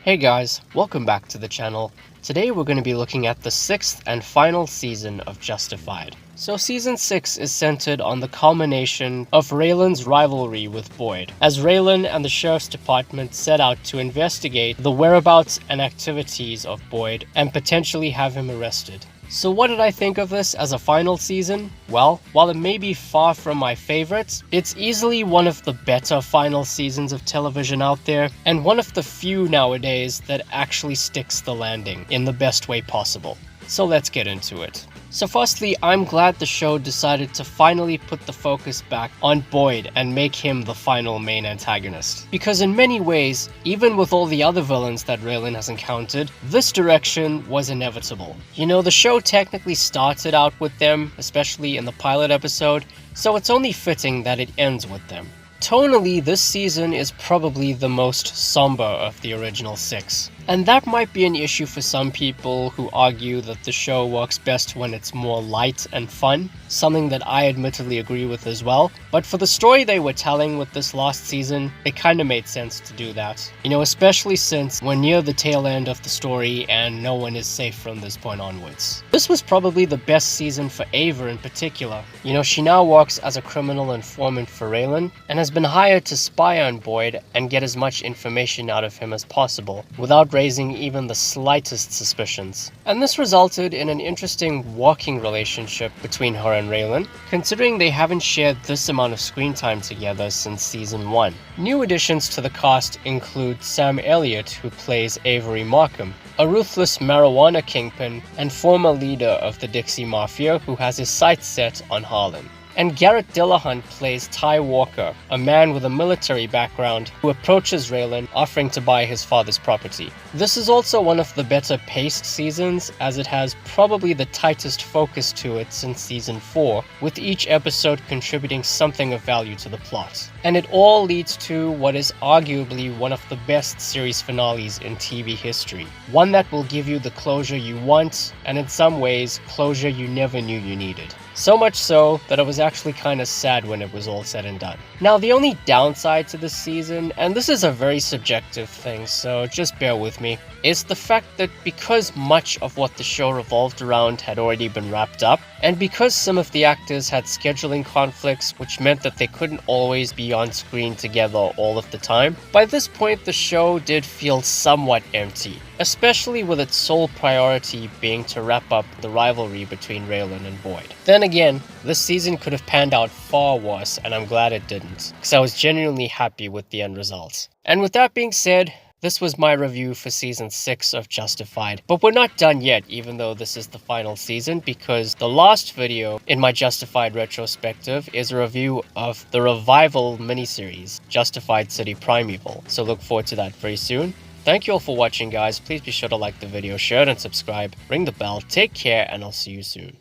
Hey guys, welcome back to the channel. Today we're going to be looking at the 6th and final season of Justified. So season 6 is centered on the culmination of Raylan's rivalry with Boyd, as Raylan and the sheriff's department set out to investigate the whereabouts and activities of Boyd and potentially have him arrested. So what did I think of this as a final season? Well, while it may be far from my favorites, it's easily one of the better final seasons of television out there, and one of the few nowadays that actually sticks the landing in the best way possible. So let's get into it. So firstly, I'm glad the show decided to finally put the focus back on Boyd and make him the final main antagonist. Because in many ways, even with all the other villains that Raylan has encountered, this direction was inevitable. You know, the show technically started out with them, especially in the pilot episode, so it's only fitting that it ends with them. Tonally, this season is probably the most somber of the original 6. And that might be an issue for some people who argue that the show works best when it's more light and fun, something that I admittedly agree with as well. But for the story they were telling with this last season, it kinda made sense to do that. You know, especially since we're near the tail end of the story and no one is safe from this point onwards. This was probably the best season for Ava in particular. You know, she now works as a criminal informant for Raylan and has been hired to spy on Boyd and get as much information out of him as possible, without raising even the slightest suspicions. And this resulted in an interesting working relationship between her and Raylan, considering they haven't shared this amount of screen time together since season 1. New additions to the cast include Sam Elliott, who plays Avery Markham, a ruthless marijuana kingpin and former leader of the Dixie Mafia who has his sights set on Harlem. And Garrett Dillahunt plays Ty Walker, a man with a military background who approaches Raylan offering to buy his father's property. This is also one of the better paced seasons, as it has probably the tightest focus to it since season 4, with each episode contributing something of value to the plot. And it all leads to what is arguably one of the best series finales in TV history. One that will give you the closure you want, and in some ways, closure you never knew you needed. So much so that I was actually kinda sad when it was all said and done. Now, the only downside to this season, and this is a very subjective thing, so just bear with me, is the fact that because much of what the show revolved around had already been wrapped up, and because some of the actors had scheduling conflicts which meant that they couldn't always be on screen together all of the time, by this point the show did feel somewhat empty, especially with its sole priority being to wrap up the rivalry between Raylan and Boyd. Then again, this season could have panned out far worse, and I'm glad it didn't, because I was genuinely happy with the end result. And with that being said, this was my review for season 6 of Justified, but we're not done yet, even though this is the final season, because the last video in my Justified retrospective is a review of the revival miniseries, Justified City Primeval, so look forward to that very soon. Thank you all for watching, guys. Please be sure to like the video, share it, and subscribe. Ring the bell. Take care, and I'll see you soon.